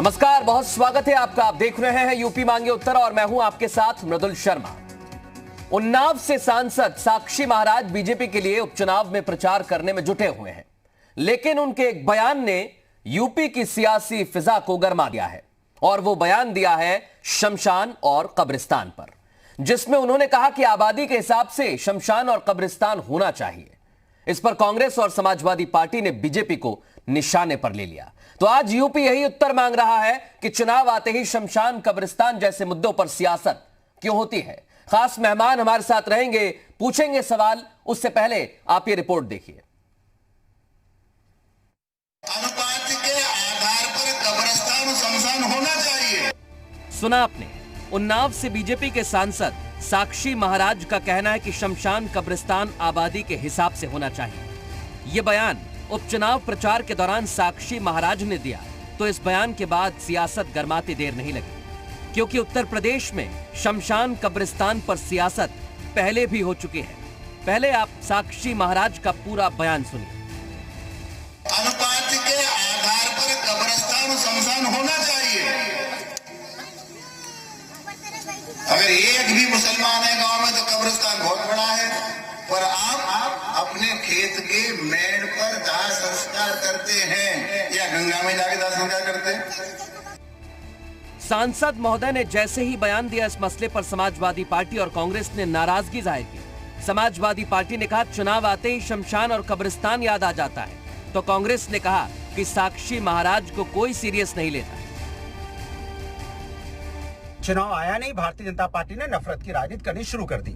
नमस्कार, बहुत स्वागत है आपका। आप देख रहे हैं यूपी मांगे उत्तर और मैं हूं आपके साथ मृदुल शर्मा। उन्नाव से सांसद साक्षी महाराज बीजेपी के लिए उपचुनाव में प्रचार करने में जुटे हुए हैं, लेकिन उनके एक बयान ने यूपी की सियासी फिजा को गरमा दिया है और वो बयान दिया है शमशान और कब्रिस्तान पर, जिसमें उन्होंने कहा कि आबादी के हिसाब से शमशान और कब्रिस्तान होना चाहिए। इस पर कांग्रेस और समाजवादी पार्टी ने बीजेपी को निशाने पर ले लिया। तो आज यूपी यही उत्तर मांग रहा है कि चुनाव आते ही शमशान कब्रिस्तान जैसे मुद्दों पर सियासत क्यों होती है। खास मेहमान हमारे साथ रहेंगे, पूछेंगे सवाल। उससे पहले आप ये रिपोर्ट देखिए। अनुपात के आधार पर कब्रिस्तान शमशान होना चाहिए। सुना आपने, उन्नाव से बीजेपी के सांसद साक्षी महाराज का कहना है कि शमशान कब्रिस्तान आबादी के हिसाब से होना चाहिए। यह बयान उपचुनाव प्रचार के दौरान साक्षी महाराज ने दिया, तो इस बयान के बाद सियासत गरमाती देर नहीं लगी, क्योंकि उत्तर प्रदेश में शमशान कब्रिस्तान पर सियासत पहले भी हो चुकी है। पहले आप साक्षी महाराज का पूरा बयान सुनिए। अनुपात के आधार पर कब्रिस्तान शमशान होना चाहिए। अगर एक भी मुसलमान है गांव में तो कब्रिस्तान बहुत बड़ा है, पर आप अपने खेत के मेड़ पर दाह संस्कार करते हैं या गंगा में जाके दाह संस्कार करते हैं? सांसद महोदय ने जैसे ही बयान दिया, इस मसले पर समाजवादी पार्टी और कांग्रेस ने नाराजगी जाहिर की। समाजवादी पार्टी ने कहा चुनाव आते ही शमशान और कब्रिस्तान याद आ जाता है, तो कांग्रेस ने कहा कि साक्षी महाराज को कोई सीरियस नहीं लेता। चुनाव आया नहीं, भारतीय जनता पार्टी ने नफरत की राजनीति करनी शुरू कर दी।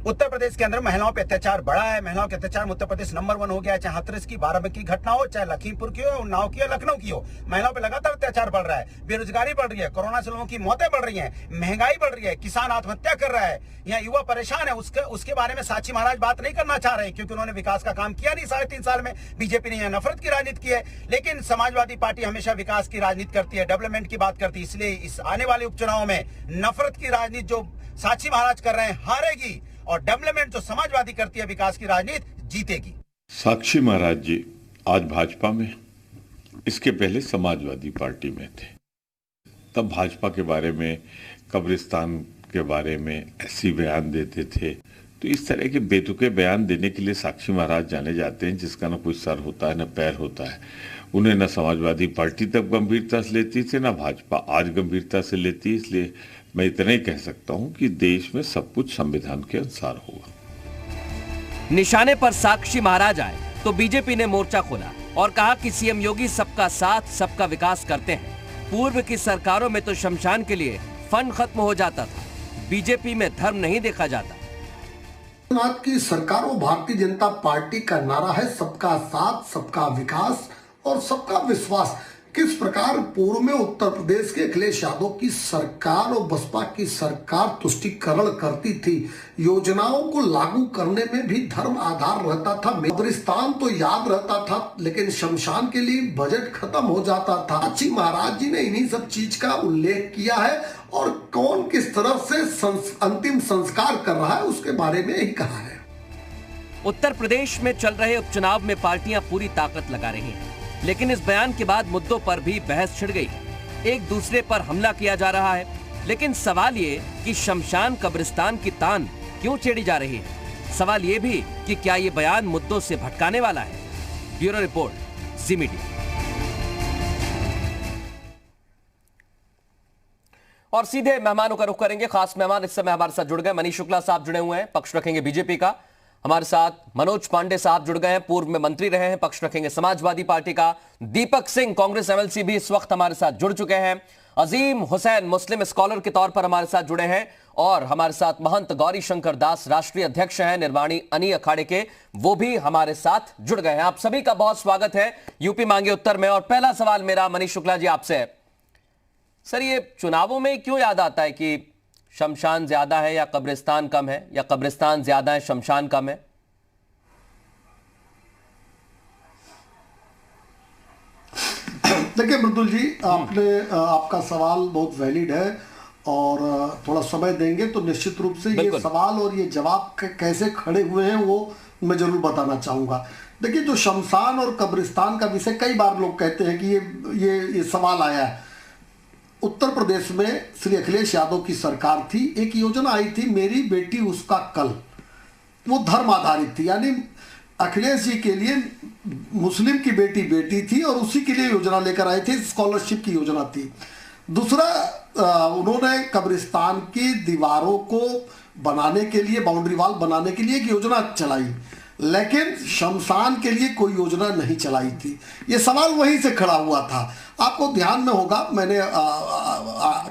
उत्तर प्रदेश के अंदर महिलाओं पे अत्याचार बढ़ा है। महिलाओं के अत्याचार में उत्तर प्रदेश नंबर 1 हो गया है, चाहे हाथरस की बाराबंकी की घटना हो, चाहे लखीमपुर की हो, उन्नाव की हो, लखनऊ की हो। महिलाओं पे लगातार अत्याचार बढ़ रहा है, बेरोजगारी बढ़ रही है, कोरोना से लोगों की मौतें बढ़ रही हैं, महंगाई बढ़ रही है, किसान आत्महत्या कर रहा है, यहाँ युवा परेशान है। उसके बारे में साक्षी महाराज बात नहीं करना चाह रहे, क्योंकि उन्होंने विकास का काम किया नहीं 3.5 साल में। बीजेपी ने यहाँ नफरत की राजनीति की है, लेकिन समाजवादी पार्टी हमेशा विकास की राजनीति करती है, डेवलपमेंट की बात करती है। इसलिए इस आने वाले उपचुनाव में नफरत की राजनीति जो साक्षी महाराज कर रहे हैं हारेगी, और डेवलपमेंट जो समाजवादी करती है, विकास की राजनीति जीतेगी। साक्षी महाराज जी आज भाजपा में, इसके पहले समाजवादी पार्टी में थे। तब भाजपा के बारे में, कब्रिस्तान के बारे में ऐसी बयान देते थे। तो इस तरह के बेतुके बयान देने के लिए साक्षी महाराज जाने जाते हैं, जिसका न कोई सर होता है न पैर होता है। उन्हें न समाजवादी पार्टी तब गंभीरता से लेती थी, न भाजपा आज गंभीरता से लेती। इसलिए मैं इतना ही कह सकता हूं कि देश में सब कुछ संविधान के अनुसार होगा। निशाने पर साक्षी महाराज आए तो बीजेपी ने मोर्चा खोला और कहा कि सीएम योगी सबका साथ सबका विकास करते हैं। पूर्व की सरकारों में तो शमशान के लिए फंड खत्म हो जाता था, बीजेपी में धर्म नहीं देखा जाता। की सरकार और भारतीय जनता पार्टी का नारा है सबका साथ सबका विकास और सबका विश्वास। किस प्रकार पूर्व में उत्तर प्रदेश के अखिलेश यादव की सरकार और बसपा की सरकार तुष्टीकरण करती थी, योजनाओं को लागू करने में भी धर्म आधार रहता था। कब्रिस्तान तो याद रहता था, लेकिन शमशान के लिए बजट खत्म हो जाता था। साक्षी महाराज जी ने इन्हीं सब चीज का उल्लेख किया है, और कौन किस तरह से अंतिम संस्कार कर रहा है उसके बारे में ही कहा है। उत्तर प्रदेश में चल रहे उपचुनाव में पार्टियां पूरी ताकत लगा रही हैं, लेकिन इस बयान के बाद मुद्दों पर भी बहस छिड़ गई है। एक दूसरे पर हमला किया जा रहा है, लेकिन सवाल ये कि शमशान कब्रिस्तान की तान क्यों छेड़ी जा रही है। सवाल ये भी कि क्या ये बयान मुद्दों से भटकाने वाला है। ब्यूरो रिपोर्ट, जी मीडिया। और सीधे मेहमानों का रुख करेंगे। खास मेहमान इस समय हमारे साथ जुड़ गए। मनीष शुक्ला साहब जुड़े हुए हैं, पक्ष रखेंगे बीजेपी का। हमारे साथ मनोज पांडे साहब जुड़ गए हैं, पूर्व में मंत्री रहे हैं, पक्ष रखेंगे समाजवादी पार्टी का। दीपक सिंह कांग्रेस एमएलसी भी इस वक्त हमारे साथ जुड़ चुके हैं। अजीम हुसैन मुस्लिम स्कॉलर के तौर पर हमारे साथ जुड़े हैं, और हमारे साथ महंत गौरी शंकर दास राष्ट्रीय अध्यक्ष हैं निर्वाणी अनी अखाड़े के, वो भी हमारे साथ जुड़ गए हैं। आप सभी का बहुत स्वागत है यूपी मांगे उत्तर में। और पहला सवाल मेरा मनीष शुक्ला जी आपसे है। सर, ये चुनावों में क्यों याद आता है कि शमशान ज्यादा है या कब्रिस्तान कम है, या कब्रिस्तान ज्यादा है शमशान कम है? देखिए मृदुल जी, आपका सवाल बहुत वैलिड है, और थोड़ा समय देंगे तो निश्चित रूप से ये सवाल और ये जवाब कैसे खड़े हुए हैं वो मैं जरूर बताना चाहूँगा। देखिए, जो शमशान और कब्रिस्तान का विषय कई बार लोग कहते हैं कि ये सवाल आया है, उत्तर प्रदेश में श्री अखिलेश यादव की सरकार थी, एक योजना आई थी मेरी बेटी उसका कल, वो धर्म आधारित थी, यानी अखिलेश जी के लिए मुस्लिम की बेटी बेटी थी और उसी के लिए योजना लेकर आए थे, स्कॉलरशिप की योजना थी। दूसरा, उन्होंने कब्रिस्तान की दीवारों को बनाने के लिए, बाउंड्री वॉल बनाने के लिए एक योजना चलाई, लेकिन शमशान के लिए कोई योजना नहीं चलाई थी। ये सवाल वहीं से खड़ा हुआ था। आपको ध्यान में होगा, मैंने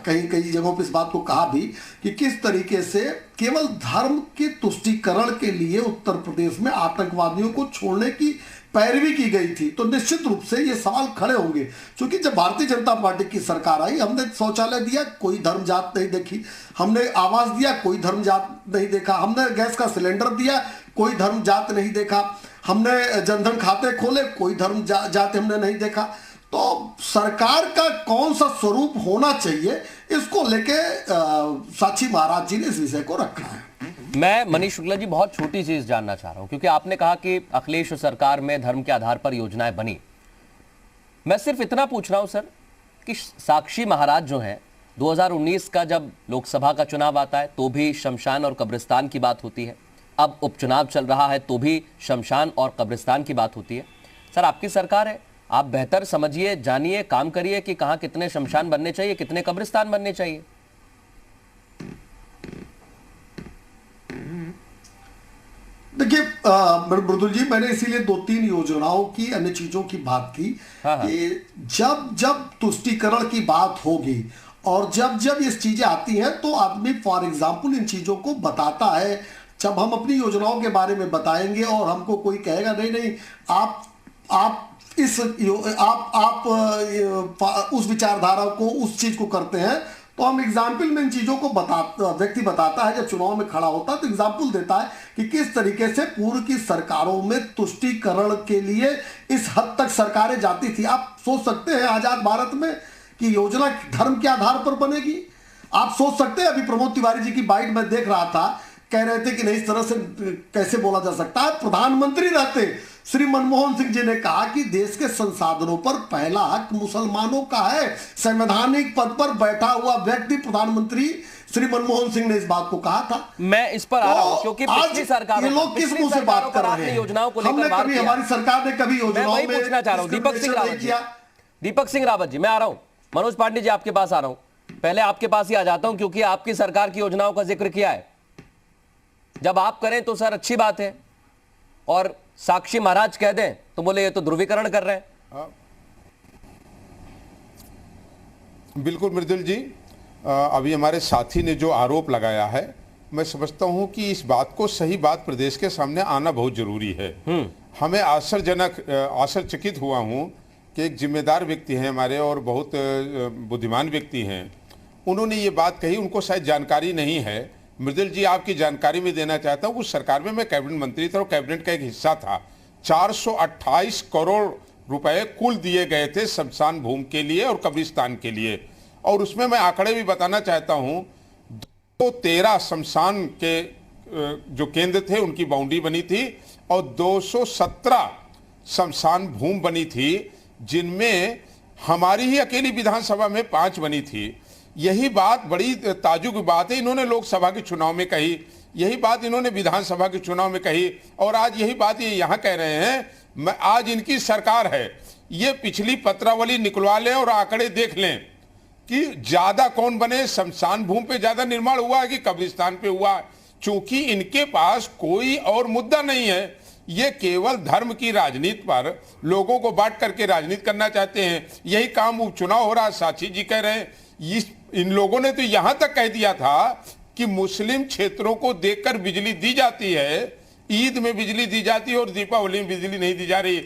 कहीं कई जगहों पर इस बात को कहा भी कि किस तरीके से केवल धर्म के तुष्टीकरण के लिए उत्तर प्रदेश में आतंकवादियों को छोड़ने की पैरवी की गई थी। तो निश्चित रूप से ये सवाल खड़े होंगे, क्योंकि जब भारतीय जनता पार्टी की सरकार आई, हमने शौचालय दिया, कोई धर्म जात नहीं देखी, हमने आवास दिया, कोई धर्म जात नहीं देखा, हमने गैस का सिलेंडर दिया, कोई धर्म जात नहीं देखा, हमने जनधन खाते खोले, कोई धर्म जात हमने नहीं देखा। तो सरकार का कौन सा स्वरूप होना चाहिए, इसको लेके साक्षी महाराज जी ने इस विषय को रखा है। मैं मनीष शुक्ला जी बहुत छोटी चीज जानना चाह रहा हूं, क्योंकि आपने कहा कि अखिलेश सरकार में धर्म के आधार पर योजनाएं बनी। मैं सिर्फ इतना पूछ रहा हूं सर कि साक्षी महाराज जो हैं, 2019 का जब लोकसभा का चुनाव आता है तो भी शमशान और कब्रिस्तान की बात होती है, अब उपचुनाव चल रहा है तो भी शमशान और कब्रिस्तान की बात होती है। सर आपकी सरकार है, आप बेहतर समझिए, जानिए, काम करिए कि कहां कितने शमशान बनने चाहिए, कितने कब्रिस्तान बनने चाहिए। देखिए मृदुल जी, मैंने इसीलिए 2-3 योजनाओं की, अन्य चीजों की बात की कि जब जब तुष्टीकरण की बात होगी और जब जब ये चीजें आती हैं तो आदमी फॉर एग्जाम्पल इन चीजों को बताता है। जब हम अपनी योजनाओं के बारे में बताएंगे और हमको कोई कहेगा नहीं नहीं आप उस विचारधारा को, उस चीज को करते हैं, तो हम एग्जाम्पल में इन चीजों को व्यक्ति बताता है, जब चुनाव में खड़ा होता है तो एग्जाम्पल देता है कि किस तरीके से पूर्व की सरकारों में तुष्टीकरण के लिए इस हद तक सरकारें जाती थी। आप सोच सकते हैं आजाद भारत में कि योजना धर्म के आधार पर बनेगी? आप सोच सकते हैं, अभी प्रमोद तिवारी जी की बाइट में देख रहा था, कह रहे थे कि नहीं, इस तरह से कैसे बोला जा सकता है। प्रधानमंत्री रहते श्री मनमोहन सिंह जी ने कहा कि देश के संसाधनों पर पहला हक मुसलमानों का है। संवैधानिक पद पर बैठा हुआ व्यक्ति प्रधानमंत्री श्री मनमोहन सिंह ने इस बात को कहा था। मैं इस पर आ रहा हूं क्योंकि पिछली सरकार, ये लोग किस मुंह से बात कर रहे हैं? योजनाओं को हमने कभी, हमारी सरकार ने कभी योजनाओं में पूछना चाह रहा हूं। दीपक सिंह रावत जी, मैं आ रहा हूं। मनोज पांडे जी आपके पास आ रहा हूं। पहले आपके पास ही आ जाता हूं क्योंकि आपकी सरकार की योजनाओं का जिक्र किया है। जब आप करें तो सर अच्छी बात है, और साक्षी महाराज कह दें तो बोले ये तो ध्रुवीकरण कर रहे हैं। बिल्कुल मृदुल जी, अभी हमारे साथी ने जो आरोप लगाया है, मैं समझता हूं कि इस बात को, सही बात प्रदेश के सामने आना बहुत जरूरी है। हमें आश्चर्यचकित हुआ हूं कि एक जिम्मेदार व्यक्ति हैं हमारे और बहुत बुद्धिमान व्यक्ति हैं, उन्होंने ये बात कही, उनको शायद जानकारी नहीं है। मृदुल जी, आपकी जानकारी में देना चाहता हूं, उस सरकार में मैं कैबिनेट मंत्री था और कैबिनेट का एक हिस्सा था। 428 करोड़ रुपए कुल दिए गए थे शमशान भूमि के लिए और कब्रिस्तान के लिए, और उसमें मैं आंकड़े भी बताना चाहता हूं। 213 शमशान के जो केंद्र थे उनकी बाउंड्री बनी थी और 217 शमशान भूमि बनी थी, जिनमें हमारी ही अकेली विधानसभा में 5 बनी थी। यही बात बड़ी ताज्जुब की बात है, इन्होंने लोकसभा के चुनाव में कही, यही बात इन्होंने विधानसभा के चुनाव में कही, और आज यही बात ये यहाँ कह रहे हैं। आज इनकी सरकार है, ये पिछली पत्रावली निकलवा लें और आंकड़े देख लें कि ज्यादा कौन बने, शमशान भूमि पे ज्यादा निर्माण हुआ है कि कब्रिस्तान पे हुआ। चूंकि इनके पास कोई और मुद्दा नहीं है, ये केवल धर्म की राजनीति पर लोगों को बांट करके राजनीति करना चाहते हैं। यही काम उपचुनाव हो रहा है, साक्षी जी कह रहे हैं। इन लोगों ने तो यहां तक कह दिया था कि मुस्लिम क्षेत्रों को देखकर बिजली दी जाती है, ईद में बिजली दी जाती है और दीपावली में बिजली नहीं दी जा रही।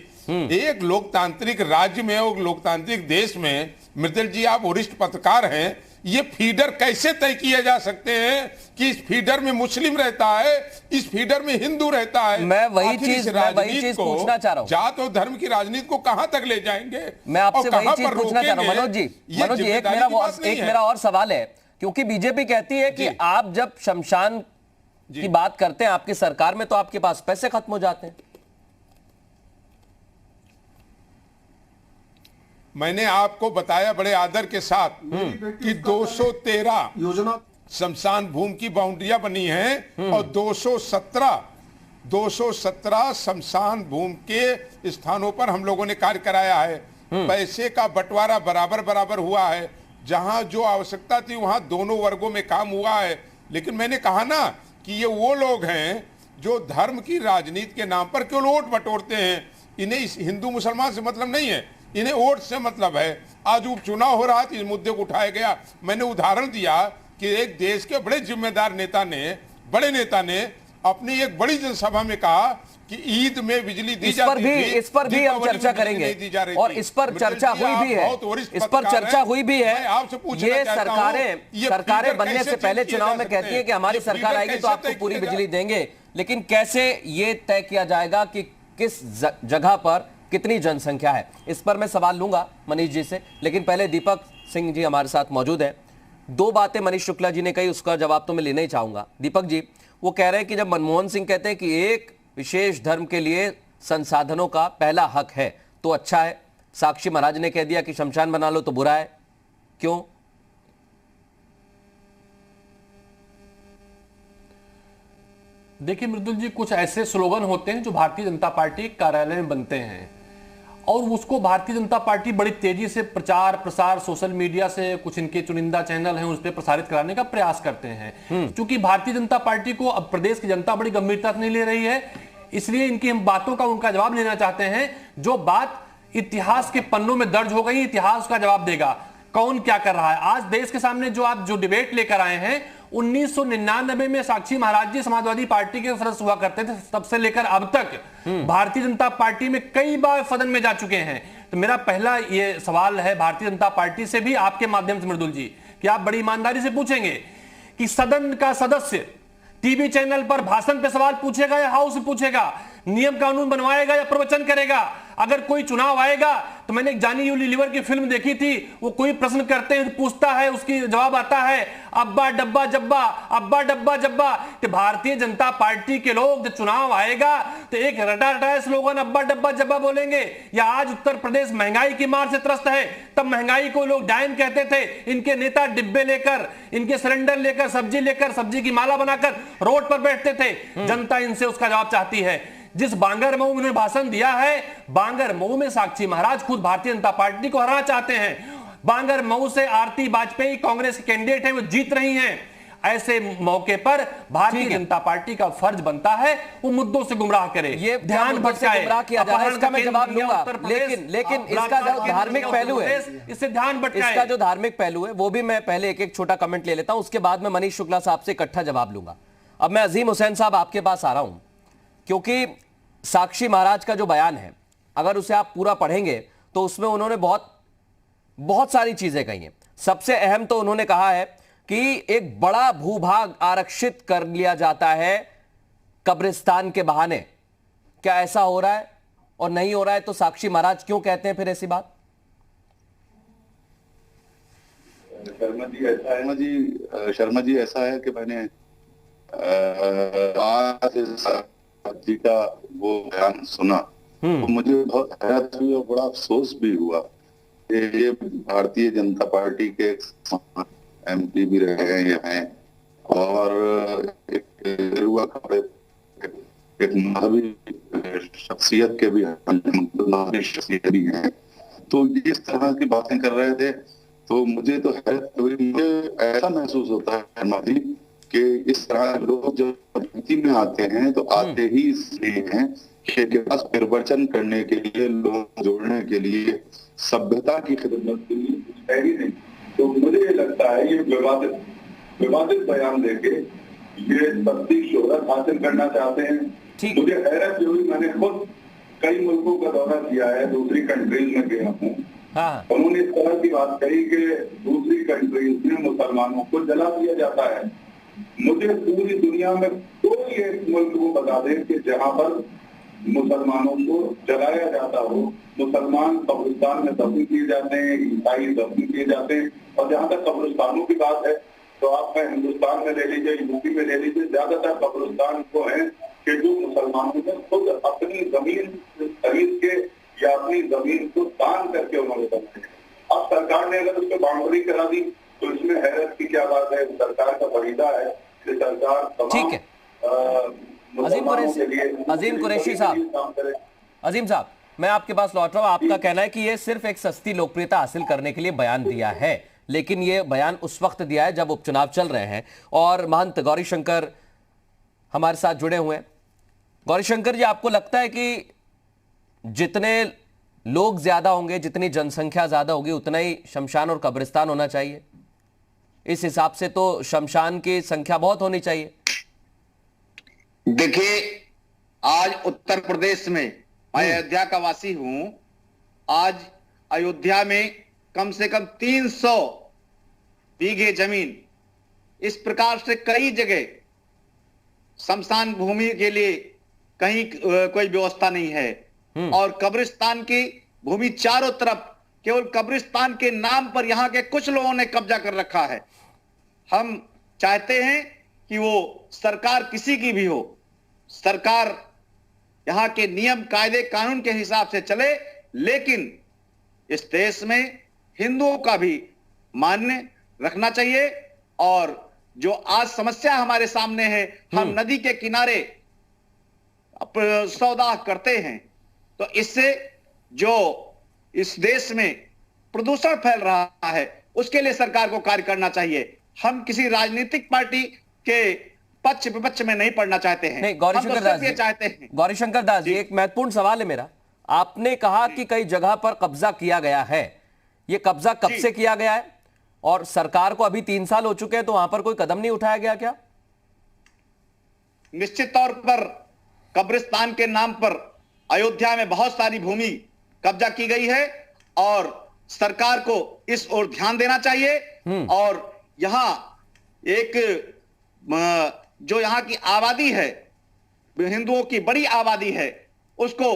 एक लोकतांत्रिक राज्य में और लोकतांत्रिक देश में, मृदुल जी आप वरिष्ठ पत्रकार हैं, ये फीडर कैसे तय किए जा सकते हैं कि इस फीडर में मुस्लिम रहता है, इस फीडर में हिंदू रहता है? मैं वही चीज पूछना चाह रहा हूं, जात और धर्म की राजनीति को कहां तक ले जाएंगे? मैं आपसे वही चीज पूछना चाह रहा हूं मनोज जी। एक मेरा और सवाल है, क्योंकि बीजेपी कहती है कि आप जब शमशान की बात करते हैं आपकी सरकार में, तो आपके पास पैसे खत्म हो जाते हैं। मैंने आपको बताया बड़े आदर के साथ कि 213 योजना शमशान भूमि की बाउंड्रियां बनी हैं और 217 शमशान भूमि के स्थानों पर हम लोगों ने कार्य कराया है। पैसे का बंटवारा बराबर बराबर हुआ है, जहां जो आवश्यकता थी वहां दोनों वर्गों में काम हुआ है। लेकिन मैंने कहा ना कि ये वो लोग हैं जो धर्म की राजनीति के नाम पर क्यों वोट बटोरते हैं। इन्हें इस हिंदू मुसलमान से मतलब नहीं है, इन्हें वोट से मतलब है। आज उपचुनाव हो रहा था, इस मुद्दे को उठाया गया। मैंने उदाहरण दिया कि एक देश के बड़े जिम्मेदार बड़े नेता ने अपनी एक बड़ी जनसभा में कहा कि ईद में बिजली दी जाती थी, इस पर भी हम चर्चा करेंगे और इस पर चर्चा हुई भी है, ये सरकारें बनने से पहले चुनाव में कहती है कि हमारी सरकार आएगी तो आपको पूरी बिजली देंगे, लेकिन कैसे ये तय किया जाएगा कि किस जगह पर कितनी जनसंख्या है। इस पर मैं सवाल लूंगा मनीष जी से, लेकिन पहले दीपक सिंह जी हमारे साथ मौजूद है। दो बातें मनीष शुक्ला जी ने कही, उसका जवाब तो मैं लेना ही चाहूंगा। दीपक जी, वो कह रहे हैं कि जब मनमोहन सिंह कहते हैं कि एक विशेष धर्म के लिए संसाधनों का पहला हक है तो अच्छा है, साक्षी महाराज ने कह दिया कि शमशान बना लो तो बुरा है, क्यों? देखिए मृदुल जी, कुछ ऐसे स्लोगन होते हैं जो भारतीय जनता पार्टी कार्यालय में बनते हैं और उसको भारतीय जनता पार्टी बड़ी तेजी से प्रचार प्रसार सोशल मीडिया से, कुछ इनके चुनिंदा चैनल हैं उस पर प्रसारित कराने का प्रयास करते हैं। क्योंकि भारतीय जनता पार्टी को अब प्रदेश की जनता बड़ी गंभीरता से नहीं ले रही है, इसलिए इनकी हम बातों का उनका जवाब लेना चाहते हैं। जो बात इतिहास के पन्नों में दर्ज हो गई, इतिहास का जवाब देगा कौन क्या कर रहा है। आज देश के सामने जो आप जो डिबेट लेकर आए हैं, 1999 में साक्षी महाराज जी समाजवादी पार्टी के सदस्य हुआ करते थे, तब से लेकर अब तक भारतीय जनता पार्टी में कई बार सदन में जा चुके हैं। तो मेरा पहला ये सवाल है भारतीय जनता पार्टी से भी आपके माध्यम से मृदुल जी, कि आप बड़ी ईमानदारी से पूछेंगे कि सदन का सदस्य टीवी चैनल पर भाषण पे सवाल पूछेगा या हाउस में पूछेगा, नियम कानून बनवाएगा या प्रवचन करेगा। अगर कोई चुनाव आएगा तो मैंने एक जानी यूनिलीवर की फिल्म देखी थी, वो कोई प्रश्न करते हैं पूछता है, उसकी जवाब आता है अब्बा डब्बा जब्बा, अब्बा डब्बा जब्बा। तो भारतीय जनता पार्टी के लोग जब चुनाव आएगा तो एक रटा रटाया स्लोगन अब्बा डब्बा जब्बा बोलेंगे। या आज उत्तर प्रदेश महंगाई की मार से त्रस्त है, तब महंगाई को लोग डायन कहते थे। इनके नेता डिब्बे लेकर, इनके सिलेंडर लेकर, सब्जी की माला बनाकर रोड पर बैठते थे। जनता इनसे उसका जवाब चाहती है। जिस बांगर मऊ में भाषण दिया है, बांगर मऊ में साक्षी महाराज खुद भारतीय जनता पार्टी को हराना चाहते हैं। बांगर मऊ से आरती वाजपेयी कांग्रेस के कैंडिडेट हैं, वो जीत रही हैं। ऐसे मौके पर भारतीय जनता पार्टी का फर्ज बनता है वो मुद्दों से गुमराह करे, ये ध्यान भटकाए, गुमराह किया जा रहा है, इसका मैं जवाब लूंगा। लेकिन इसका जो धार्मिक पहलू है, इससे ध्यान भटकाए, इसका जो धार्मिक पहलू है वो भी मैं पहले एक एक छोटा कमेंट ले लेता हूं, उसके बाद मैं मनीष शुक्ला साहब से इकट्ठा जवाब लूंगा। अब मैं अजीम हुसैन साहब आपके पास आ रहा हूं, क्योंकि साक्षी महाराज का जो बयान है अगर उसे आप पूरा पढ़ेंगे तो उसमें उन्होंने बहुत सारी चीजें कही हैं। सबसे अहम तो उन्होंने कहा है कि एक बड़ा भूभाग आरक्षित कर लिया जाता है कब्रिस्तान के बहाने। क्या ऐसा हो रहा है? और नहीं हो रहा है तो साक्षी महाराज क्यों कहते हैं फिर ऐसी बात? शर्मा जी ऐसा है कि मैंने आज जी का वो बयान सुना तो मुझे बहुत हैरत हुई और बड़ा अफसोस भी हुआ कि ये भारतीय जनता पार्टी के एमपी भी रहे हैं यहाँ और एक महावी शख्सियत के भी शख्सियत भी हैं। तो ये इस तरह की बातें कर रहे थे तो मुझे तो हैरत हुई। मुझे ऐसा महसूस होता है कि इस तरह लोग जब राजनीति में आते हैं तो आते ही इसलिए हैं कि पास प्रवचन करने के लिए, लोग जोड़ने के लिए, सभ्यता की खिदमत के लिए कुछ है ही नहीं। तो मुझे ये लगता है ये विवादित बयान देके ये बत्ती शोहरत हासिल करना चाहते हैं। मुझे हैरत हुई, मैंने खुद कई मुल्कों का दौरा किया है, दूसरी कंट्रीज में गया हूँ। उन्होंने इस तरह की बात कही कि दूसरी कंट्रीज में मुसलमानों को जला दिया जाता है। मुझे पूरी दुनिया में कोई एक मुल्क को बता दे कि जहां पर मुसलमानों को जलाया जाता हो। मुसलमान कब्रिस्तान में दफन किए जाते हैं, ईसाई दफन किए जाते हैं। और जहां तक कब्रिस्तानों की बात है तो आप हिंदुस्तान में ले लीजिए, यूपी में ले लीजिए, ज्यादातर कब्रिस्तान को है कि जो मुसलमानों ने खुद अपनी जमीन खरीद के या अपनी जमीन को दान करके उन्होंने बनाए। अब सरकार ने अगर उस पर बाउंड्री करा दी तो इसमें हैरत की क्या बात है। सरकार का फरीदा है कि सरकार ठीक है। अजीम कुरैशी साहब, अजीम साहब, मैं आपके पास लौट रहा हूं। आपका कहना है कि ये सिर्फ एक सस्ती लोकप्रियता हासिल करने के लिए बयान दिया है, लेकिन ये बयान उस वक्त दिया है जब उपचुनाव चल रहे हैं और महंत गौरीशंकर हमारे साथ जुड़े हुए हैं। गौरीशंकर जी, आपको लगता है कि जितने लोग ज्यादा होंगे, जितनी जनसंख्या ज्यादा होगी, उतना ही शमशान और कब्रिस्तान होना चाहिए? इस हिसाब से तो शमशान की संख्या बहुत होनी चाहिए। देखिए, आज उत्तर प्रदेश में, मैं अयोध्या का वासी हूं, आज अयोध्या में कम से कम 300 बीघे जमीन इस प्रकार से कई जगह शमशान भूमि के लिए कहीं कोई व्यवस्था नहीं है और कब्रिस्तान की भूमि चारों तरफ केवल कब्रिस्तान के नाम पर यहां के कुछ लोगों ने कब्जा कर रखा है। हम चाहते हैं कि वो सरकार किसी की भी हो, सरकार यहां के नियम कायदे कानून के हिसाब से चले, लेकिन इस देश में हिंदुओं का भी मान्य रखना चाहिए। और जो आज समस्या हमारे सामने है, हम नदी के किनारे सौदा करते हैं, तो इससे जो इस देश में प्रदूषण फैल रहा है उसके लिए सरकार को कार्य करना चाहिए। हम किसी राजनीतिक पार्टी के पक्ष विपक्ष में नहीं पड़ना चाहते हैं। नहीं, गौरीशंकर दास जी, चाहते हैं। गौरीशंकर दास जी, एक महत्वपूर्ण सवाल है मेरा। आपने कहा कि कई जगह पर कब्जा किया गया है, ये कब्जा कब से किया गया है और सरकार को अभी 3 साल हो चुके हैं, तो वहां पर कोई कदम नहीं उठाया गया क्या? निश्चित तौर पर कब्रिस्तान के नाम पर अयोध्या में बहुत सारी भूमि कब्जा की गई है और सरकार को इस ओर ध्यान देना चाहिए। और यहां एक जो यहां की आबादी है, हिंदुओं की बड़ी आबादी है, उसको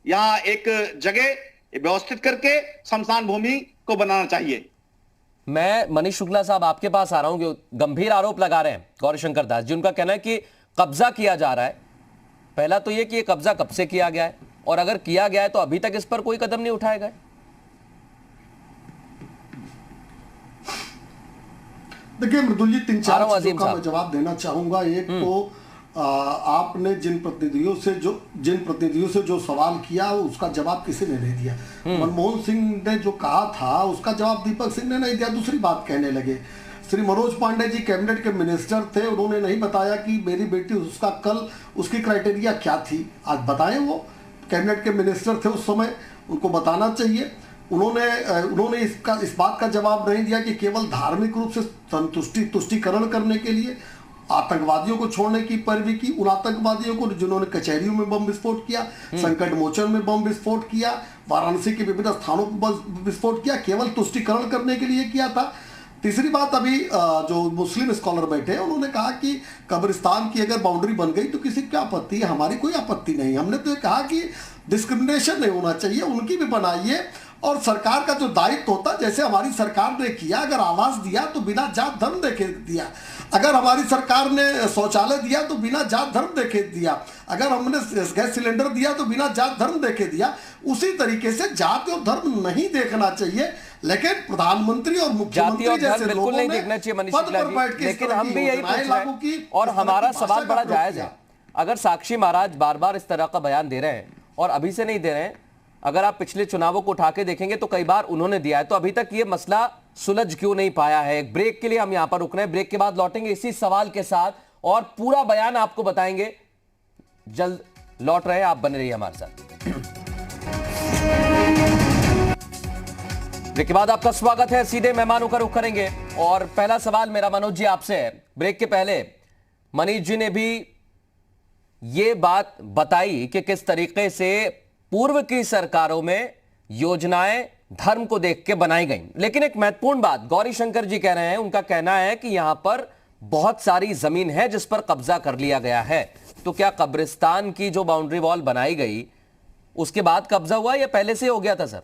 यहां एक जगह व्यवस्थित करके शमशान भूमि को बनाना चाहिए। मैं मनीष शुक्ला साहब आपके पास आ रहा हूं, कि गंभीर आरोप लगा रहे हैं गौरीशंकर दास जी। उनका कहना है कि कब्जा किया जा रहा है। पहला तो यह कि यह कब्जा कब से किया गया है, और अगर किया गया है तो अभी तक इस पर कोई कदम नहीं उठाया गया। देखिए मृदुल जी, 3-4 चीजों का मैं जवाब देना चाहूंगा। एक तो आपने जिन प्रतिनिधियों से जो सवाल किया उसका जवाब किसी ने नहीं दिया। मनमोहन सिंह ने जो कहा था उसका जवाब दीपक सिंह ने नहीं दिया, दूसरी बात कहने लगे। श्री मनोज पांडे जी कैबिनेट के मिनिस्टर थे, उन्होंने नहीं बताया कि मेरी बेटी उसका कल उसकी क्राइटेरिया क्या थी। आज बताएं, वो कैबिनेट के मिनिस्टर थे उस समय, उनको बताना चाहिए। उन्होंने इस बात का जवाब नहीं दिया कि केवल धार्मिक रूप से तुष्टिकरण करने के लिए आतंकवादियों को छोड़ने की पैरवी की, उन आतंकवादियों को जिन्होंने कचहरियों में बम विस्फोट किया, संकट मोचन में बम विस्फोट किया, वाराणसी के विभिन्न स्थानों पर बम विस्फोट किया, केवल तुष्टिकरण करने के लिए किया था। तीसरी बात, अभी जो मुस्लिम स्कॉलर बैठे हैं उन्होंने कहा कि कब्रिस्तान की अगर बाउंड्री बन गई तो किसी की आपत्ति है, हमारी कोई आपत्ति नहीं। हमने तो ये कहा कि डिस्क्रिमिनेशन नहीं होना चाहिए, उनकी भी बनाइए। और सरकार का जो दायित्व होता, जैसे हमारी सरकार ने किया, अगर आवास दिया तो बिना जात धर्म देखे दिया, अगर हमारी सरकार ने शौचालय दिया तो बिना जात धर्म देखे दिया, अगर हमने गैस सिलेंडर दिया तो बिना जात धर्म देखे दिया। उसी तरीके से जाति और धर्म नहीं देखना चाहिए, लेकिन प्रधानमंत्री और मुख्यमंत्री जैसे लोगों ने देखना चाहिए मनीष शुक्ला जी। लेकिन हम भी यही पूछ रहे हैं और हमारा सवाल बड़ा जायज है। अगर साक्षी महाराज बार बार इस तरह का बयान दे रहे हैं और अभी से नहीं दे रहे हैं, अगर आप पिछले चुनावों को उठा के देखेंगे तो कई बार उन्होंने दिया है, तो अभी तक ये मसला सुलझ क्यों नहीं पाया है? एक ब्रेक के लिए हम यहां पर रुक रहे हैं, ब्रेक के बाद लौटेंगे इसी सवाल के साथ और पूरा बयान आपको बताएंगे। जल्द लौट रहे हैं, आप बने रहिए हमारे साथ। ब्रेक के बाद आपका स्वागत है। सीधे मेहमानों का रुख करेंगे और पहला सवाल मेरा मनोज जी आपसे है। ब्रेक के पहले मनीष जी ने भी ये बात बताई कि किस तरीके से पूर्व की सरकारों में योजनाएं धर्म को देख के बनाई गई। लेकिन एक महत्वपूर्ण बात गौरीशंकर जी कह रहे हैं, उनका कहना है कि यहां पर बहुत सारी जमीन है जिस पर कब्जा कर लिया गया है। तो क्या कब्रिस्तान की जो बाउंड्री वॉल बनाई गई उसके बाद कब्जा हुआ या पहले से हो गया था? सर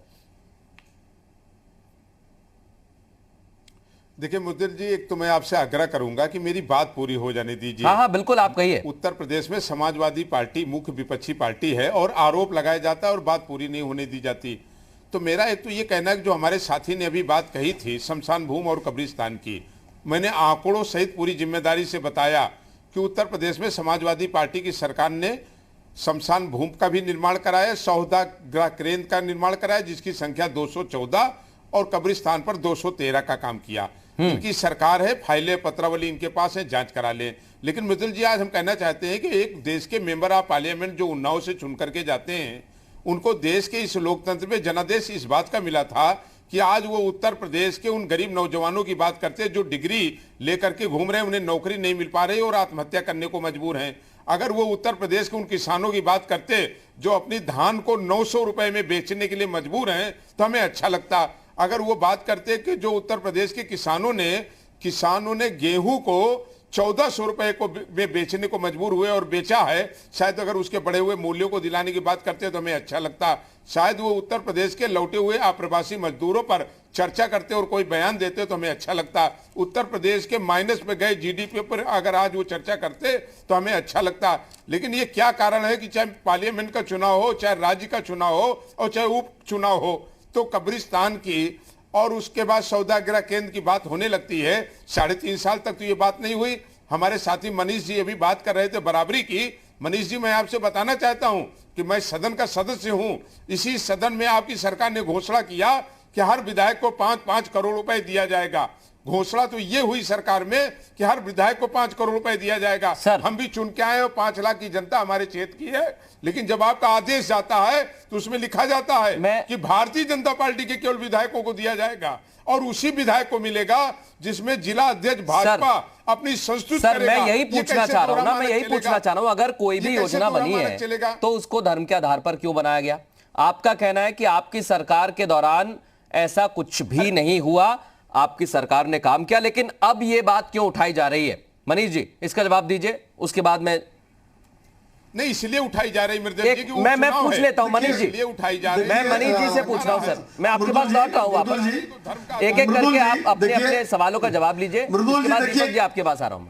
देखिए मुद्दल जी, एक तो मैं आपसे आग्रह करूंगा कि मेरी बात पूरी हो जाने दीजिए। हाँ हाँ बिल्कुल, आप कहिए। उत्तर प्रदेश में समाजवादी पार्टी मुख्य विपक्षी पार्टी है और आरोप लगाया जाता है और बात पूरी नहीं होने दी जाती। तो मेरा एक तो ये कहना है कि जो हमारे साथी ने अभी बात कही थी शमशान भूमि और कब्रिस्तान की, मैंने आंकड़ों सहित पूरी जिम्मेदारी से बताया कि उत्तर प्रदेश में समाजवादी पार्टी की सरकार ने शमशान भूमि का भी निर्माण कराया, 14 गृह क्रेन का निर्माण कराया जिसकी संख्या 214 और कब्रिस्तान पर 213 का काम किया। इनकी सरकार है, फाइलें पत्रावली इनके पास है, जांच करा लें। लेकिन मित्तल जी, आज हम कहना चाहते हैं कि एक देश के मेंबर ऑफ पार्लियामेंट जो उन्नाव से चुन करके जाते हैं, उनको देश के इस लोकतंत्र में जनादेश इस बात का मिला था कि आज वो उत्तर प्रदेश के उन गरीब नौजवानों की बात करते हैं जो डिग्री लेकर के घूम रहे हैं, उन्हें नौकरी नहीं मिल पा रही और आत्महत्या करने को मजबूर हैं। अगर वो उत्तर प्रदेश के उन किसानों की बात करते जो अपनी धान को 900 रुपए में बेचने के लिए मजबूर हैं तो हमें अच्छा लगता। अगर वो बात करते कि जो उत्तर प्रदेश के किसानों ने गेहूं को 1400 रुपए को बेचने को मजबूर हुए और बेचा है, शायद अगर उसके बढ़े हुए मूल्यों को दिलाने की बात करते तो हमें अच्छा लगता। शायद वो उत्तर प्रदेश के लौटे हुए अप्रवासी मजदूरों पर चर्चा करते और कोई बयान देते तो हमें अच्छा लगता। उत्तर प्रदेश के माइनस में गए जीडीपी पर अगर आज वो चर्चा करते तो हमें अच्छा लगता। लेकिन ये क्या कारण है कि चाहे पार्लियामेंट का चुनाव हो, चाहे राज्य का चुनाव हो और चाहे उप चुनाव हो, तो कब्रिस्तान की और उसके बाद सौदागर केंद्र की बात होने लगती है। 3.5 साल तक तो ये बात नहीं हुई। हमारे साथी मनीष जी अभी बात कर रहे थे बराबरी की। मनीष जी, मैं आपसे बताना चाहता हूं कि मैं सदन का सदस्य हूं। इसी सदन में आपकी सरकार ने घोषणा किया कि हर विधायक को 5-5 करोड़ रुपए दिया जाएगा। घोषणा तो ये हुई सरकार में कि हर विधायक को 5 करोड़ रुपए दिया जाएगा। हम भी चुन के आए और 5 लाख की जनता हमारे क्षेत्र की है। लेकिन जब आपका आदेश जाता है तो उसमें लिखा जाता है कि भारतीय जनता पार्टी के केवल विधायकों को दिया जाएगा और उसी विधायक को मिलेगा जिसमें जिला अध्यक्ष भाजपा अपनी संस्तुत करेगा। मैं यही पूछना चाह रहा हूं ना, मैं यही पूछना चाह रहा हूं, अगर कोई भी योजना बनी है तो उसको धर्म के आधार पर क्यों बनाया गया? आपका कहना है कि आपकी सरकार के दौरान ऐसा कुछ भी नहीं हुआ, आपकी सरकार ने काम किया, लेकिन अब ये बात क्यों उठाई जा रही है? मनीष जी, इसका जवाब दीजिए, उसके बाद मैं नहीं इसलिए उठाई जा रही मैं पूछ लेता हूं मनीष जी, उठाई जा रही मैं मनीष जी से पूछ रहा हूं सर, मैं आपके पास लौट रहा हूं वापस, एक एक करके आप अपने अपने सवालों का जवाब लीजिए। उसके बाद दीपक जी आपके पास आ रहा हूं।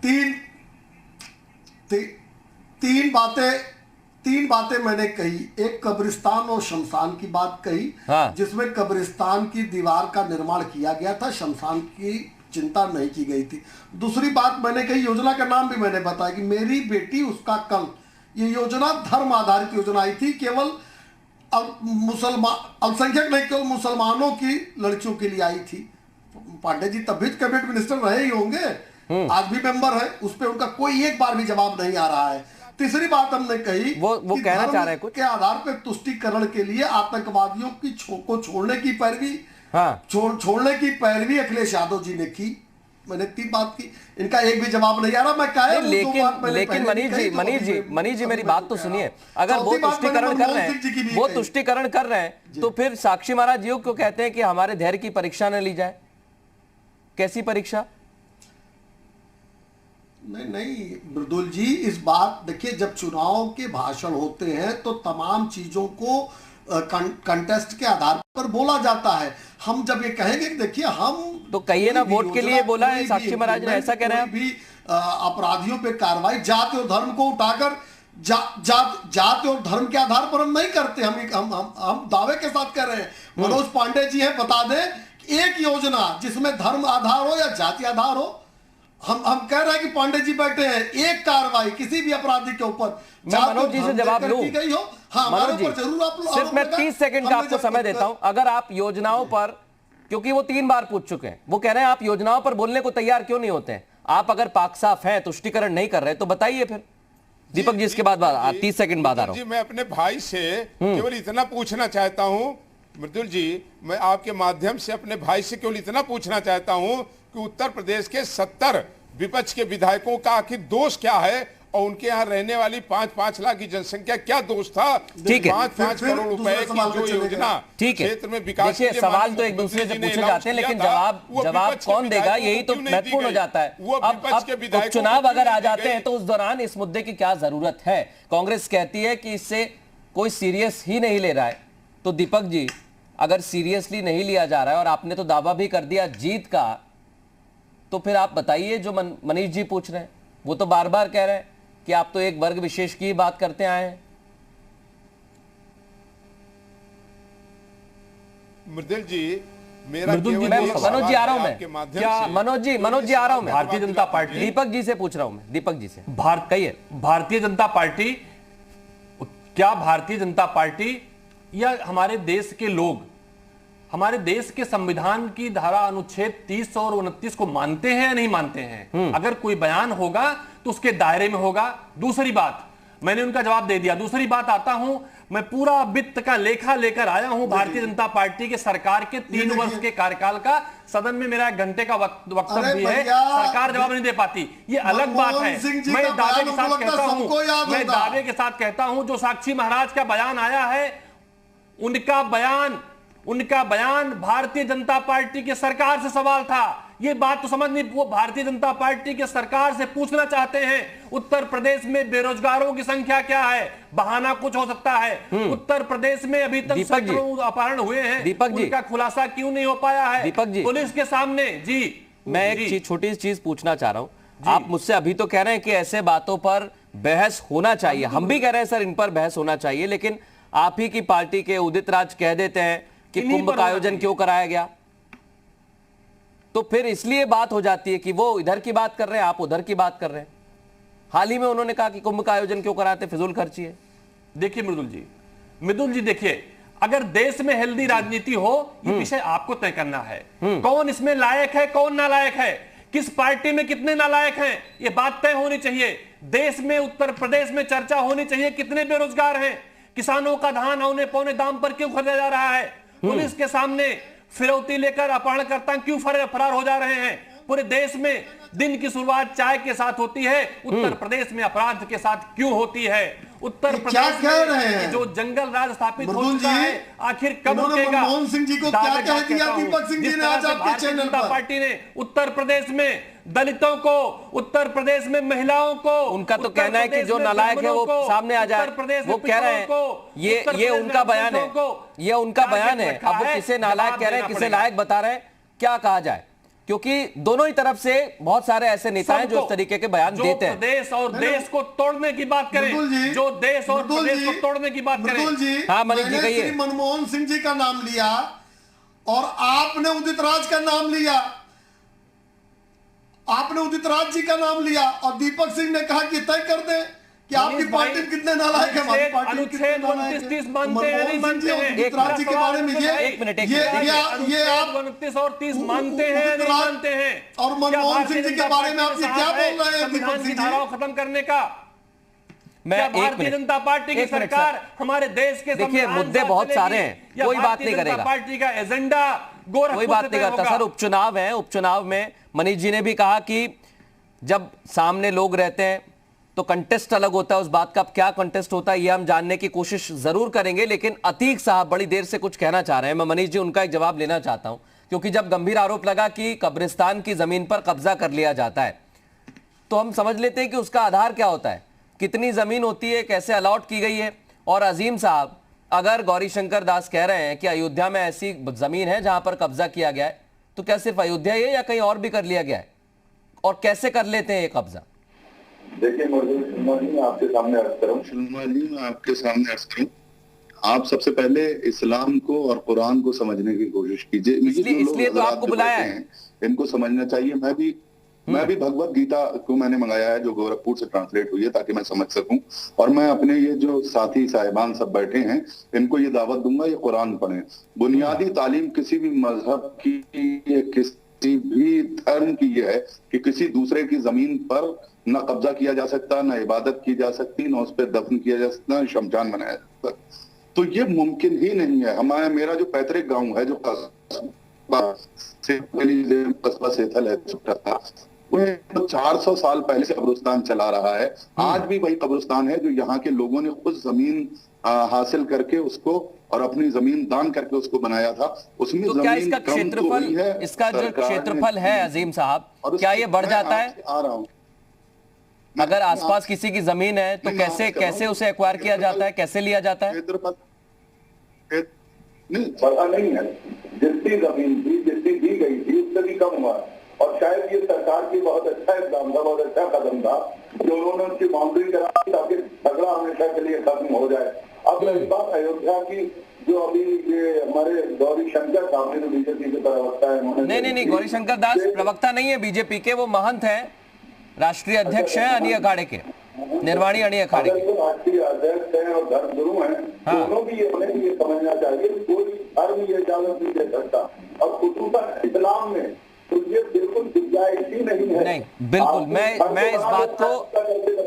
तीन बातें मैंने कही। एक कब्रिस्तान और शमशान की बात कही, हाँ। जिसमें कब्रिस्तान की दीवार का निर्माण किया गया था, शमशान की चिंता नहीं की गई थी। दूसरी बात मैंने कही, योजना का नाम भी मैंने बताया कि मेरी बेटी उसका कल। ये योजना धर्म आधारित योजना आई थी, केवल अल्पसंख्यक नहीं, केवल मुसलमानों की लड़कियों के लिए आई थी। पांडे जी तब भी कैबिनेट मिनिस्टर रहे ही होंगे, आज भी मेंबर है, उस पर उनका कोई एक बार भी जवाब नहीं आ रहा है। तीसरी बात हमने कही वो कहना चाह रहे हैं कुछ के आधार पर तुष्टीकरण के लिए आतंकवादियों की को छोड़ने की पैरवी, हाँ। छोड़ने की पैरवी अखिलेश यादव जी ने की। मैंने 3 बात की, इनका एक भी जवाब नहीं आ रहा। मैं कहा लेकिन मनीष जी मेरी बात तो सुनिए, अगर वो तुष्टीकरण कर रहे हैं तो फिर साक्षी महाराज जी क्यों कहते हैं कि हमारे धैर्य की परीक्षा न ली जाए? कैसी परीक्षा? नहीं मृदुल जी, इस बात देखिए, जब चुनाव के भाषण होते हैं तो तमाम चीजों को कंटेस्ट के आधार पर बोला जाता है। हम जब ये कहेंगे कि देखिए हम तो कहिए ना, वोट के लिए बोला है साक्षी महाराज ने, ऐसा कह रहे हैं भी अपराधियों पे कार्रवाई जाति और धर्म को उठाकर जाति और धर्म के आधार पर हम नहीं करते। हम दावे के साथ कर रहे हैं। मनोज पांडे जी हैं, बता दें एक योजना जिसमें धर्म आधार हो या जाति आधार हो, हम कह रहे हैं कि पांडे जी बैठे हैं, एक कार्रवाई किसी भी अपराधी के ऊपर मनोज जी से जवाब लूं? गई हो, हाँ, मनोज जी सिर्फ मैं 30 सेकंड का आपको समय देता हूं। अगर आप योजनाओं पर, क्योंकि वो 3 बार पूछ चुके हैं, वो कह रहे हैं आप योजनाओं पर बोलने को तैयार क्यों नहीं होते हैं? आप अगर पाक साफ हैं, तुष्टीकरण नहीं कर रहे तो बताइए फिर। दीपक जी इसके बाद 30 सेकंड बाद आ रहा हूं। मैं अपने भाई से केवल इतना पूछना चाहता हूं, मृदुल जी, मैं आपके माध्यम से अपने भाई से केवल इतना पूछना चाहता हूं कि उत्तर प्रदेश के 70 विपक्ष के विधायकों का आखिर दोष क्या है और उनके यहाँ रहने वाली 5-5 लाख की जनसंख्या क्या दोष था? ठीक है, 5-5 करोड़ रुपए की जो योजना क्षेत्र में विकास, देखिए सवाल तो एक दूसरे से पूछे जाते हैं, लेकिन जवाब कौन देगा यही तो महत्वपूर्ण हो जाता है। अब चुनाव अगर आ जाते हैं तो उस दौरान इस मुद्दे की क्या जरूरत है? कांग्रेस कहती है कि इससे कोई सीरियस ही नहीं ले रहा है। तो दीपक जी, अगर सीरियसली नहीं लिया जा रहा है और आपने तो दावा भी कर दिया जीत का, तो फिर आप बताइए, जो मनीष जी पूछ रहे हैं वो तो बार बार कह रहे हैं कि आप तो एक वर्ग विशेष की बात करते आए हैं। मृदुल जी, मेरा मृदुल जी, मनोज जी आ रहा हूं मैं, क्या मनोज जी आ रहा हूं मैं, भारतीय जनता पार्टी, दीपक जी से पूछ रहा हूं मैं, दीपक जी से कहिए, भारतीय जनता पार्टी, क्या भारतीय जनता पार्टी या हमारे देश के लोग हमारे देश के संविधान की धारा अनुच्छेद 30 और 29 को मानते हैं या नहीं मानते हैं? अगर कोई बयान होगा तो उसके दायरे में होगा। दूसरी बात, मैंने उनका जवाब दे दिया। दूसरी बात आता हूं, मैं पूरा वित्त का लेखा लेकर आया हूं भारतीय जनता पार्टी के सरकार के 3 वर्ष के कार्यकाल का। सदन में मेरा 1 घंटे का वक्तव्य भी है, सरकार जवाब नहीं दे पाती, ये अलग बात है। मैं दावे के साथ कहता हूं, जो साक्षी महाराज का बयान आया है, उनका बयान भारतीय जनता पार्टी के सरकार से सवाल था। ये बात तो समझ नहीं, वो भारतीय जनता पार्टी के सरकार से पूछना चाहते हैं उत्तर प्रदेश में बेरोजगारों की संख्या क्या है। बहाना कुछ हो सकता है, उत्तर प्रदेश में अभी तक सैकड़ों अपहरण हुए हैं, दीपक जी, उनका खुलासा क्यों नहीं हो पाया है दीपक जी पुलिस के सामने? जी, मैं एक छोटी चीज पूछना चाह रहा हूं। आप मुझसे अभी तो कह रहे हैं कि ऐसे बातों पर बहस होना चाहिए, हम भी कह रहे हैं सर इन पर बहस होना चाहिए, लेकिन आप ही की पार्टी के उदित राज कह देते हैं कि कुंभ का आयोजन क्यों कराया गया, तो फिर इसलिए बात हो जाती है कि वो इधर की बात कर रहे हैं, आप उधर की बात कर रहे हैं। हाल ही में उन्होंने कहा कि कुंभ का आयोजन क्यों कराते, फिजूल खर्ची है। देखिए मृदुल जी देखिए, अगर देश में हेल्दी राजनीति हो, ये विषय आपको तय करना है। कौन इसमें लायक है, कौन नालायक है, किस पार्टी में कितने नालायक हैं, ये बात तय होनी चाहिए। देश में, उत्तर प्रदेश में चर्चा होनी चाहिए कितने बेरोजगार हैं, किसानों का धान औने पौने दाम पर क्यों खरीदा जा रहा है, पुलिस के सामने फिरौती लेकर अपहरणकर्ता क्यों फरार हो जा रहे हैं। पूरे देश में दिन की शुरुआत चाय के साथ होती है, उत्तर प्रदेश में अपराध के साथ क्यों होती है? उत्तर प्रदेश में जो जंगल राज स्थापित हो चुका है, आखिर कब रुकेगा? मनमोहन सिंह जी को क्या कह दिया दीपक सिंह जी ने आज आपके चैनल पर? पार्टी ने उत्तर प्रदेश में दलितों को, उत्तर प्रदेश में महिलाओं को, उनका तो कहना है कि जो नालायक है वो सामने आ जाए, वो कह रहे हैं ये उनका बयान है, ये उनका बयान है। अब वो किसे नालायक कह रहे हैं, किसे लायक बता रहे हैं, क्या कहा जाए? क्योंकि दोनों ही तरफ से बहुत सारे ऐसे नेता हैं जो इस तरीके के बयान देते हैं। देश और देश को तोड़ने की बात करें, जो देश और प्रदेश को तोड़ने की बात करें। हाँ मनीष जी कहिए। श्री मनमोहन सिंह जी का नाम लिया और आपने उदित राज का नाम लिया, आपने उदित राज जी का नाम लिया और दीपक सिंह ने कहा कि तय कर दे कि आपकी पार्टी कितने नालायक है, हमारी पार्टी अनुच्छेद 29 मानते हैं नहीं मानते हैं? उदित राज जी के बारे में एक मिनट ये आप 29 और 30 मानते हैं नहीं मानते हैं? और मनमोहन सिंह जी के बारे में आप क्या बोल रहे हैं संविधान की धाराओं खत्म करने का? मैं भारतीय जनता पार्टी की सरकार हमारे देश के देखिए मुद्दे बहुत सारे हैं, कोई बात नहीं करेगा, पार्टी का एजेंडा कोई बात नहीं करता सर। उपचुनाव है, उपचुनाव में मनीष जी ने भी कहा कि जब सामने लोग रहते हैं तो कंटेस्ट अलग होता है, उस बात का क्या कंटेस्ट होता है ये हम जानने की कोशिश जरूर करेंगे। लेकिन अतीक साहब बड़ी देर से कुछ कहना चाह रहे हैं, मैं मनीष जी उनका एक जवाब लेना चाहता हूं, क्योंकि जब गंभीर आरोप लगा कि कब्रिस्तान की जमीन पर कब्जा कर लिया जाता है तो हम समझ लेते हैं कि उसका आधार क्या होता है, कितनी जमीन होती है, कैसे अलॉट की गई है। और अजीम साहब, अगर गौरीशंकर दास कह रहे हैं कि अयोध्या में ऐसी जमीन है जहां पर कब्जा किया गया है, तो क्या सिर्फ अयोध्या ही है या कहीं और भी कर लिया गया है, और कैसे कर लेते हैं ये कब्जा? देखिए मैं आपके सामने अर्ज करूं, आप सबसे पहले इस्लाम को और कुरान को समझने की कोशिश कीजिए। इसलिए तो आपको बुलाया है, इनको समझना चाहिए। मैं भी भगवत गीता को मैंने मंगाया है जो गोरखपुर से ट्रांसलेट हुई है, ताकि मैं समझ सकूं। और मैं अपने ये जो साथी साहिबान सब बैठे हैं इनको ये दावत दूंगा ये कुरान पढ़ें। बुनियादी तालीम किसी भी मजहब की, किसी भी धर्म की ये है कि किसी दूसरे की जमीन पर न कब्जा किया जा सकता, न इबादत की जा सकती, न उस पर दफन किया जा सकता, न शमशान बनाया जा सकता। तो ये मुमकिन ही नहीं है। मेरा जो पैतृक गांव है, जो कस्बा सेथल है, 400 साल पहले से कब्रिस्तान चला रहा है। आज भी वही कब्रिस्तान है जो यहाँ के लोगों ने खुद जमीन हासिल करके उसको और अपनी जमीन दान करके उसको बनाया था। उसमें तो क्या इसका क्षेत्रफल, इसका जो क्षेत्रफल है अजीम साहब, क्या ये बढ़ जाता है? आ रहा हूँ, अगर आसपास किसी की जमीन है तो कैसे उसे एक्वायर किया जाता है, कैसे लिया जाता है? नहीं, पता नहीं है। जितनी जमीन थी, जितनी दी गई थी, उससे भी कम हुआ। और शायद ये सरकार की बहुत अच्छा इकदाम था, बहुत अच्छा कदम था जो उन्होंने उसकी बाउंड्री करा ताकि झगड़ा हमेशा के लिए खत्म हो जाए। अब रही बात अयोध्या की, जो अभी ये हमारे गौरी शंकर साहब ने, बीजेपी के प्रवक्ता है, नहीं, गौरी शंकर दास प्रवक्ता नहीं है बीजेपी के, वो महंत हैं, राष्ट्रीय अध्यक्ष हैं अनी अखाड़े के, निर्वाणी अनी अखाड़े के। राष्ट्रीय अध्यक्ष हैं और धर्मगुरु हैं, दोनों भी उन्हें ये समझना चाहिए कोई धर्म ये इजाजत नहीं दे सकता, और खुसूसन इस्लाम में तो ये बिल्कुल गुंजाइश ही नहीं है। नहीं, बिल्कुल। मैं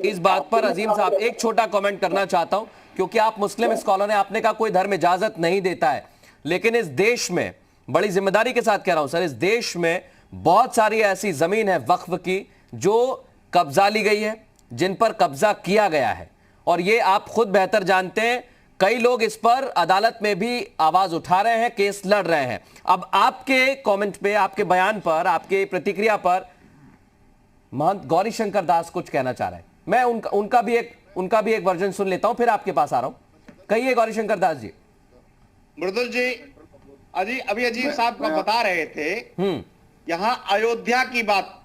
इस बात पर अजीम साहब एक छोटा कमेंट करना चाहता हूं, क्योंकि आप मुस्लिम स्कॉलर हैं, आपने कहा कोई धर्म इजाजत नहीं देता है, लेकिन इस देश में बड़ी जिम्मेदारी के साथ कह रहा हूं सर, इस देश में बहुत सारी ऐसी जमीन है वक्फ की जो कब्जा ली गई है, जिन पर कब्जा किया गया है, और ये आप खुद बेहतर जानते हैं। कई लोग इस पर अदालत में भी आवाज उठा रहे हैं, केस लड़ रहे हैं। अब आपके कमेंट पे, आपके बयान पर, आपके प्रतिक्रिया पर महंत गौरी शंकर दास कुछ कहना चाह रहे हैं। मैं उनका भी एक वर्जन सुन लेता हूं, फिर आपके पास आ रहा हूं। कहिए गौरी शंकर दास जी। मृदुल जी, अभी अजीब साहब का बता रहे थे यहां अयोध्या की बात,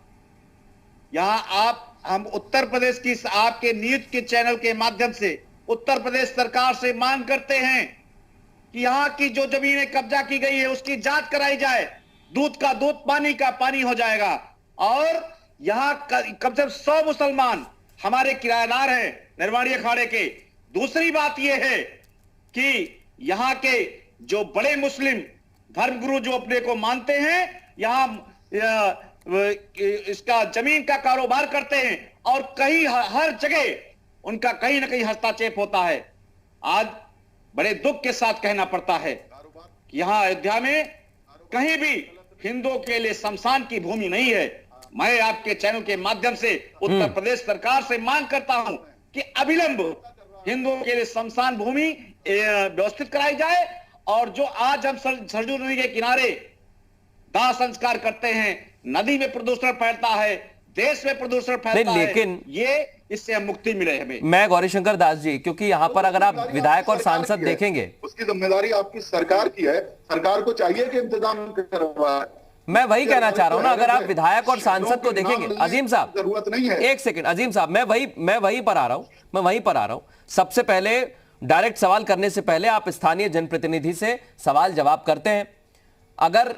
यहां हम उत्तर प्रदेश की आपके न्यूज के चैनल के माध्यम से उत्तर प्रदेश सरकार से मांग करते हैं कि यहां की जो जमीनें कब्जा की गई है उसकी जांच कराई जाए, दूध का दूध पानी का पानी हो जाएगा। और यहां कम से कम 100 मुसलमान हमारे किराएदार हैं निर्वाणी अखाड़े के। दूसरी बात यह है कि यहां के जो बड़े मुस्लिम धर्मगुरु जो अपने को मानते हैं, यहां इसका जमीन का कारोबार करते हैं, और कहीं हर जगह उनका कहीं ना कहीं हस्तक्षेप होता है। आज बड़े दुख के साथ कहना पड़ता है कि यहां अयोध्या में कहीं भी हिंदुओं के लिए शमशान की भूमि नहीं है। मैं आपके चैनल के माध्यम से उत्तर प्रदेश सरकार से मांग करता हूं कि अविलंब हिंदुओं के लिए शमशान भूमि व्यवस्थित कराई जाए, और जो आज हम सरजू नदी के किनारे दाह संस्कार करते हैं, नदी में प्रदूषण फैलता है, देश में प्रदूषण फैलता है, लेकिन ये इससे हम मुक्ति मिले हमें। मैं गौरी शंकर दास जी, क्योंकि यहाँ पर अगर आप विधायक और सांसद देखेंगे, उसकी जिम्मेदारी आपकी सरकार की है, सरकार को चाहिए कि इंतजाम करवाए। मैं वही कहना चाह रहा हूं ना, अगर आप विधायक और सांसद को देखेंगे, अजीम साहब जरूरत नहीं है। एक सेकंड अजीम साहब, मैं वहीं पर आ रहा हूं। सबसे पहले डायरेक्ट सवाल करने से पहले आप स्थानीय जनप्रतिनिधि से सवाल जवाब करते हैं। अगर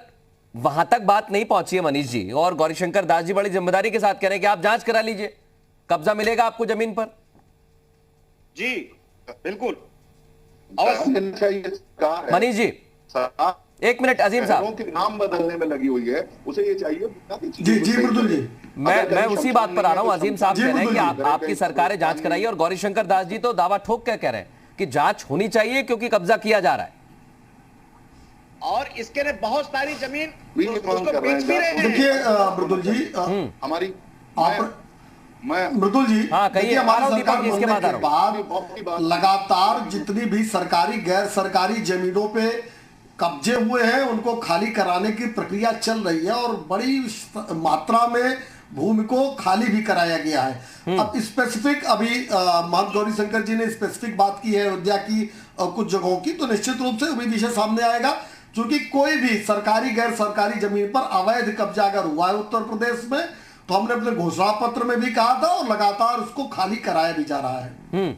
वहां तक बात नहीं पहुंची है मनीष जी, और गौरी शंकर दास जी बड़ी जिम्मेदारी के साथ कह रहे हैं कि आप जांच करा लीजिए, कब्जा मिलेगा आपको जमीन पर। जी बिल्कुल। मनीष जी एक मिनट, अजीम साहब के नाम बदलने में लगी हुई है, उसे ये चाहिए। जी मृदुल जी, मैं उसी बात पर आ रहा हूं। अजीम साहब कह रहे हैं कि आपकी सरकारें जांच कराइए, और गौरी शंकर दास जी तो दावा ठोक कर कह रहे हैं कि जांच होनी चाहिए क्योंकि कब्जा किया जा रहा है, और इसके लिए बहुत सारी जमीन देखिए मृदुल जी, हमारी मृदुल जी, हाँ कहिए, हमारी सरकार बनने के बाद लगातार जितनी भी सरकारी गैर सरकारी जमीनों पे कब्जे हुए हैं उनको खाली कराने की प्रक्रिया चल रही है, और बड़ी मात्रा में भूमि को खाली भी कराया गया है। अब स्पेसिफिक अभी महंत गौरी शंकर जी ने स्पेसिफिक बात की है अयोध्या की कुछ जगहों की, तो निश्चित रूप से अभी विषय सामने आएगा, क्योंकि कोई भी सरकारी गैर सरकारी जमीन पर अवैध कब्जा अगर हुआ है उत्तर प्रदेश में, तो हमने अपने घोषणा पत्र में भी कहा था, और लगातार उसको खाली कराया भी जा रहा है।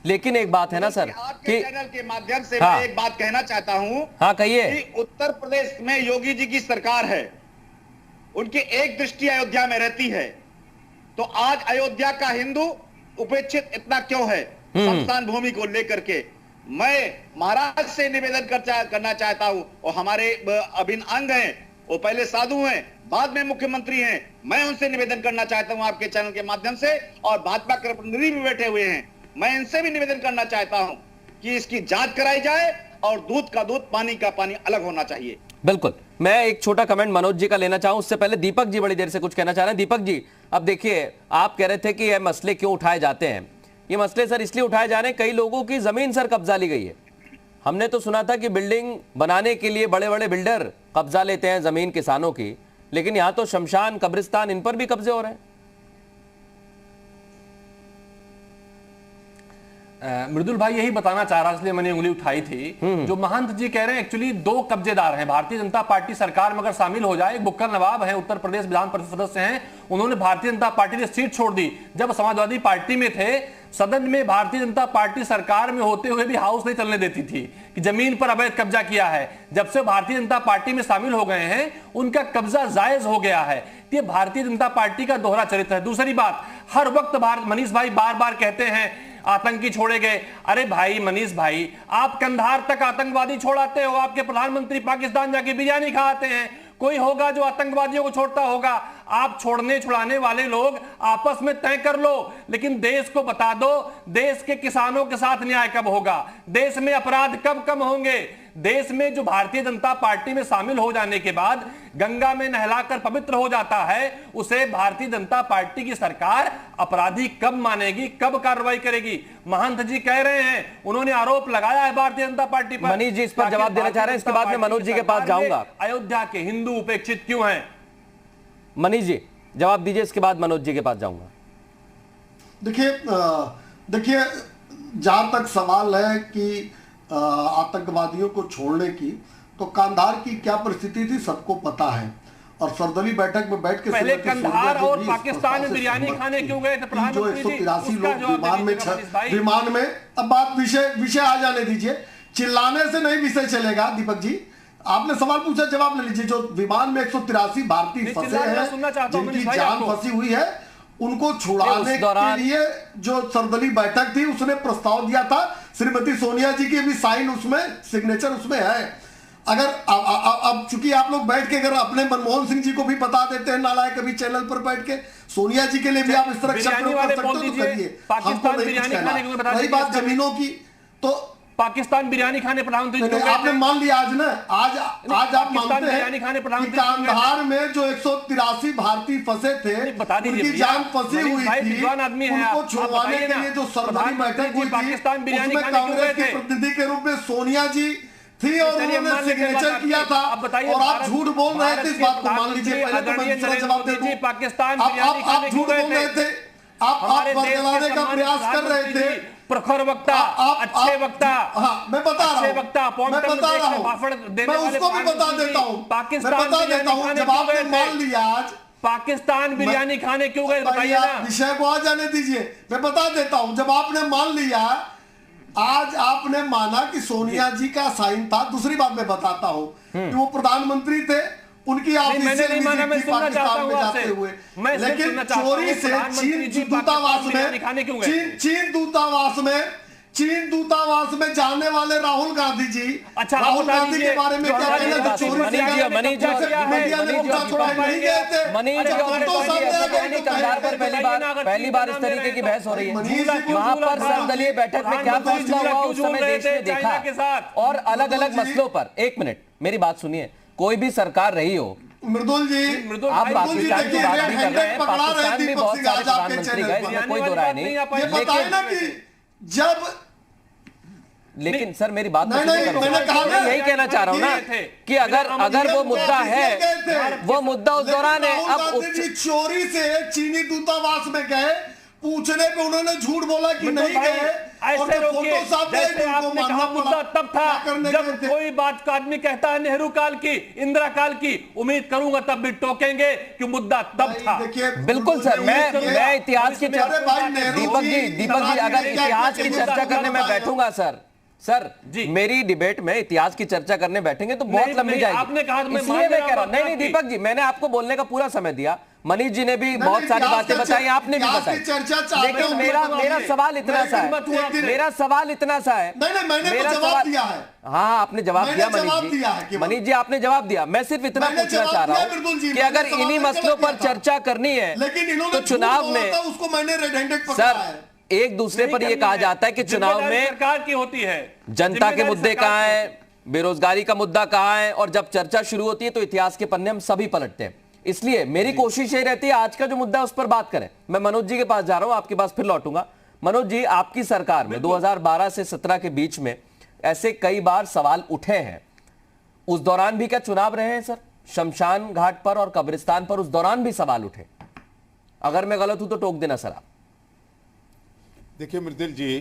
लेकिन एक बात है ना सर, आपके चैनल के माध्यम से मैं एक बात कहना चाहता हूं। हाँ कहिए। कि उत्तर प्रदेश में योगी जी की सरकार है, उनकी एक दृष्टि अयोध्या में रहती है, तो आज अयोध्या का हिंदू उपेक्षित इतना क्यों है शमशान भूमि को लेकर के? मैं महाराज से निवेदन करना चाहता हूं, और हमारे अभिन्न अंग हैं, वो पहले साधु हैं, बाद में मुख्यमंत्री हैं, मैं उनसे निवेदन करना चाहता हूं आपके चैनल के माध्यम से, और भाजपा के प्रतिनिधि भी बैठे हुए हैं, मैं इनसे भी निवेदन करना चाहता हूं कि इसकी जांच कराई जाए, और दूध का दूध पानी का पानी अलग होना चाहिए। बिल्कुल। मैं एक छोटा कमेंट मनोज जी का लेना चाहूं, उससे पहले दीपक जी बड़ी देर से कुछ कहना चाह रहे हैं। दीपक जी, अब देखिए, आप कह रहे थे कि ये मसले क्यों उठाए जाते हैं। ये मसले सर इसलिए उठाए जा रहे हैं, कई लोगों की जमीन सर कब्जा ली गई है। हमने तो सुना था कि बिल्डिंग बनाने के लिए बड़े बड़े बिल्डर कब्जा लेते हैं जमीन किसानों की, लेकिन यहां तो शमशान कब्रिस्तान इन पर भी कब्जे हो रहे हैं। मृदुल भाई यही बताना चाह रहा, इसलिए मैंने उंगली उठाई थी। जो महंत जी कह रहे हैं, एक्चुअली दो कब्जेदार हैं। भारतीय जनता पार्टी सरकार में अगर शामिल हो जाए, बुक्कर नवाब हैं, उत्तर प्रदेश विधान परिषद सदस्य हैं, उन्होंने भारतीय जनता पार्टी ने सीट छोड़ दी। जब समाजवादी पार्टी में थे, सदन में भारतीय जनता पार्टी सरकार में होते हुए भी हाउस नहीं चलने देती थी कि जमीन पर अवैध कब्जा किया है। जब से भारतीय जनता पार्टी में शामिल हो गए हैं, उनका कब्जा जायज हो गया है। ये भारतीय जनता पार्टी का दोहरा चरित्र है। दूसरी बात, हर वक्त मनीष भाई बार बार कहते हैं आतंकी छोड़े गए। अरे भाई मनीष भाई, आप कंधार तक आतंकवादी छोड़ाते हो, आपके प्रधानमंत्री पाकिस्तान जाके बिरयानी खाते हैं। कोई होगा जो आतंकवादियों को छोड़ता होगा। आप छोड़ने छुड़ाने वाले लोग आपस में तय कर लो, लेकिन देश को बता दो, देश के किसानों के साथ न्याय कब होगा, देश में अपराध कब कम होंगे। देश में जो भारतीय जनता पार्टी में शामिल हो जाने के बाद गंगा में नहलाकर पवित्र हो जाता है, उसे भारतीय जनता पार्टी की सरकार अपराधी कब मानेगी, कब कार्रवाई करेगी। महंत जी कह रहे हैं, उन्होंने आरोप लगाया है भारतीय जनता पार्टी पर। मनीष जी इस पर जवाब देना चाह रहे हैं, इसके बाद मैं मनोज जी के पास जाऊंगा। अयोध्या के हिंदू उपेक्षित क्यों हैं? मनीष जी जवाब दीजिए, इसके बाद मनोज जी के पास जाऊंगा। देखिए जहां तक सवाल है कि आतंकवादियों को छोड़ने की, तो कांधार की क्या परिस्थिति थी सबको पता है। और सर्वदलीय बैठक में बैठ के पहले कंधार और पाकिस्तान में बिरयानी खाने क्यों गए थे प्रधानमंत्री जी? 183 लोग विमान में। अब बात विषय आ जाने दीजिए, चिल्लाने से नहीं विषय चलेगा। दीपक जी आपने सवाल पूछा, जवाब ले लीजिए। जो विमान में 183 भारतीय फंसे हैं, जिनकी जान फंसी हुई है, उनको छुड़ाने के लिए जो सर्वदलीय बैठक थी, उसने प्रस्ताव दिया था। श्रीमती सोनिया जी की भी साइन उसमें, सिग्नेचर उसमें है। अगर अब चूंकि आप लोग बैठ के अगर अपने मनमोहन सिंह जी को भी बता देते हैं नालायक, कभी चैनल पर बैठ के, सोनिया जी के लिए भी आप इस तरह शब्द प्रयोग कर सकते हो तो करिए। हमको नहीं कुछ कहना। रही बात जमीनों की, तो पाकिस्तान बिरयानी खाने प्रधानमंत्री आपने मान लिया आज ना, आज आप मानते हैं कि कांधार में जो 183 भारतीय फंसे थे, उनकी जान फंसी हुई थी, उनको छुड़वाने के लिए जो सर्वदलीय बैठक हुई थी, उसमें कांग्रेस के प्रतिनिधि के रूप में सोनिया जी थी और उन्होंने सिग्नेचर किया था। और आप झूठ बोल रहे थे, इस बात को मान लीजिए। पहले तो मैं दूसरा जवाब दे दूं। पाकिस्तान आप झूठ बोल रहे थे, आप बरगलाने का प्रयास कर रहे थे। प्रखर वक्ता, अच्छे वक्ता, मैं बता रहा हूं, मैं उसको भी बता देता हूं, पाकिस्तान जब आपने मान लिया आज पाकिस्तान बिरयानी खाने क्यों गए बताइए ना। विषय को आ जाने दीजिए, मैं बता देता हूं। जब आपने मान लिया, आज आपने माना कि सोनिया जी का साइन था। दूसरी बात मैं बताता हूं कि वो प्रधानमंत्री थे, उनकी मैंने नहीं माना, मैं सुनना चाहता हूं आपसे। लेकिन चोरी से चीन दूतावास में जाने वाले राहुल गांधी जी, अच्छा राहुल गांधी के बारे में क्या कहना? चोरी पहली बार इस तरीके की बहस हो रही है। वहां पर सर्वदलीय बैठक में क्या फैसला हुआ उस समय देश ने देखा, और अलग अलग मसलों पर। एक मिनट मेरी बात सुनिए, कोई भी सरकार रही हो, मृदुल जी आप पाकिस्तान की बात भी कर रहे हैं, पाकिस्तान में बहुत सारे प्रधानमंत्री गए, इसमें कोई दो राय नहीं। लेकिन सर मेरी बात मैं यही कहना चाह रहा हूं ना कि अगर वो मुद्दा है, वो मुद्दा उस दौरान है। अब चोरी से चीनी दूतावास में गए, पूछने पे उन्होंने झूठ बोला कि नहीं गए। ऐसे रोकिए, जैसे आपने कहा मुद्दा तब था जब कोई बात का आदमी कहता है नेहरू काल की, इंदिरा काल की, उम्मीद करूंगा तब भी टोकेंगे कि मुद्दा तब था। बिल्कुल सर, मैं इतिहास की दीपक जी अगर इतिहास की चर्चा करने में बैठूंगा सर जी, मेरी डिबेट में इतिहास की चर्चा करने बैठेंगे तो बहुत लंबी जाएगी। आपने कहा तो इसलिए मैं कह रहा हूं, नहीं दीपक जी, मैंने आपको बोलने का पूरा समय दिया। मनीष जी ने भी बहुत सारी बातें बताई, आपने भी बताई, लेकिन मेरा सवाल इतना सा है, मेरा सवाल इतना सा है, मेरा जवाब दिया है। हाँ आपने जवाब दिया मनीष जी, आपने जवाब दिया। मैं सिर्फ इतना पूछना चाह रहा हूँ कि अगर इन्हीं मसलों पर चर्चा करनी है तो चुनाव में उसको मैंने रेड हैंडेड सर एक दूसरे पर यह कहा जाता है कि चुनाव में सरकार की होती है, जनता के मुद्दे कहां हैं, बेरोजगारी का मुद्दा कहां है, और जब चर्चा शुरू होती है तो इतिहास के पन्ने हम सभी पलटते हैं। इसलिए मेरी कोशिश ये रहती है आज का जो मुद्दा है उस पर बात करें। मैं मनोज जी के पास जा रहा हूं, आपके पास फिर लौटूंगा। मनोज जी, आपकी सरकार में 2012 से 17 के बीच में ऐसे कई बार सवाल उठे हैं, उस दौरान भी क्या चुनाव रहे हैं सर? शमशान घाट पर और कब्रिस्तान पर उस दौरान भी सवाल उठे? अगर मैं गलत हूं तो टोक देना सर आप। देखिए मृदुल जी,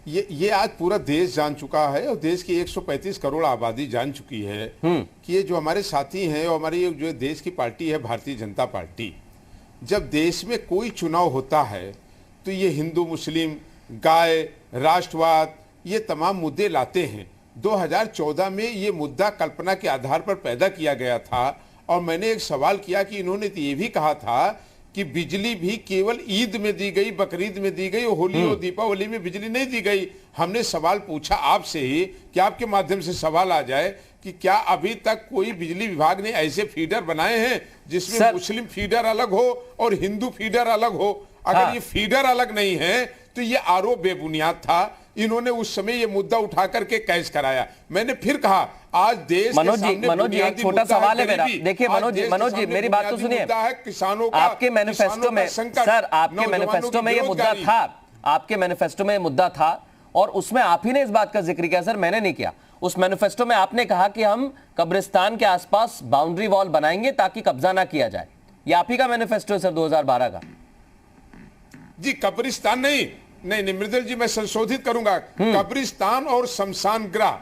ये आज पूरा देश जान चुका है और देश की 135 करोड़ आबादी जान चुकी है कि ये जो हमारे साथी हैं और हमारी जो देश की पार्टी है भारतीय जनता पार्टी, जब देश में कोई चुनाव होता है तो ये हिंदू मुस्लिम, गाय, राष्ट्रवाद, ये तमाम मुद्दे लाते हैं। 2014 में ये मुद्दा कल्पना के आधार पर पैदा किया गया था और मैंने एक सवाल किया कि इन्होंने तो ये भी कहा था कि बिजली भी केवल ईद में दी गई, बकरीद में दी गई, होली और दीपावली में बिजली नहीं दी गई। हमने सवाल पूछा आपसे ही कि आपके माध्यम से सवाल आ जाए कि क्या अभी तक कोई बिजली विभाग ने ऐसे फीडर बनाए हैं जिसमें मुस्लिम फीडर अलग हो और हिंदू फीडर अलग हो? अगर ये फीडर अलग नहीं है तो ये आरोप बेबुनियाद था। इन्होंने उस समय ये मुद्दा उठा करके कैश कराया। मैंने फिर कहा आज देश मनोज जी एक छोटा सवाल है मेरा। देखिए मनोज जी मेरी बात तो सुनिए। किसानों का आपके मैनिफेस्टो में सर, आपके मैनिफेस्टो में ये मुद्दा था, आपके मैनिफेस्टो में ये मुद्दा था और उसमें आप ही ने इस बात का जिक्र किया। सर मैंने नहीं किया। उस मैनिफेस्टो में आपने कहा कि हम कब्रिस्तान के आसपास बाउंड्री वॉल बनाएंगे ताकि कब्जा ना किया जाए। ये आप ही का मैनिफेस्टो है सर 2012 का। जी कब्रिस्तान नहीं मृदुल जी, मैं संशोधित करूंगा। कब्रिस्तान और शमशान गृह,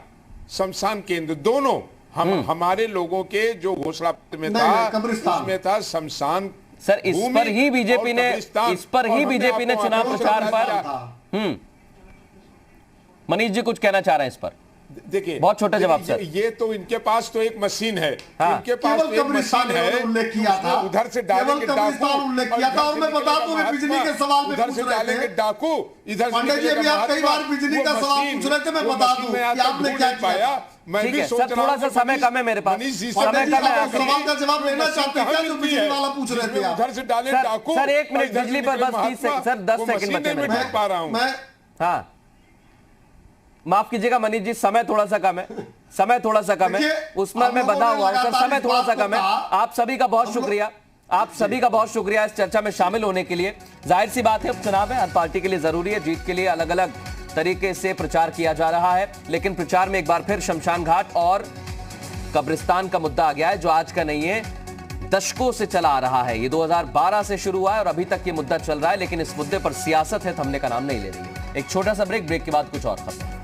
शमशान केंद्र दोनों हमारे लोगों के जो घोषणा पत्र में था उसमें था शमशान। सर इस पर ही बीजेपी ने चुनाव प्रचार पर मनीष जी कुछ कहना चाह रहे हैं इस पर? देखिए बहुत छोटा जवाब सर। ये तो इनके पास तो एक मशीन है, इनके पास तो एक मशीन है, उल्लेख किया था उधर से डालेंगे डाकू, उल्लेख किया था। और मैं बता दूं कि बिजली के सवाल पे उधर से डालेंगे डाकू, इधर पंडित जी भी आप कई बार बिजली का सवाल पूछ रहे थे। मैं बता दूं कि आपने क्या किया। मैं भी सोच रहा हूं, थोड़ा सा समय कम है मेरे पास, समय कम है। सवाल का जवाब लेना चाहते हैं जो बिजली वाला पूछ रहे थे उधर से डाले डाकू। सर 1 मिनट बिजली पर बस 30 सेकंड सर 10 सेकंड बचे मैं पा रहा हूं। हाँ माफ कीजिएगा मनीष जी, समय थोड़ा सा कम है, समय थोड़ा सा कम है, उसमें मैं बता हुआ हूं सर, समय थोड़ा सा कम है। आप सभी का बहुत शुक्रिया, आप सभी का बहुत शुक्रिया इस चर्चा में शामिल होने के लिए। जाहिर सी बात है उपचुनाव है, हर पार्टी के लिए जरूरी है, जीत के लिए अलग अलग तरीके से प्रचार किया जा रहा है, लेकिन प्रचार में एक बार फिर शमशान घाट और कब्रिस्तान का मुद्दा आ गया है जो आज का नहीं है, दशकों से चला आ रहा है। ये 2012 से शुरू हुआ है और अभी तक ये मुद्दा चल रहा है, लेकिन इस मुद्दे पर सियासत है थमने का नाम नहीं ले रही है। एक छोटा सा ब्रेक के बाद कुछ और खबर।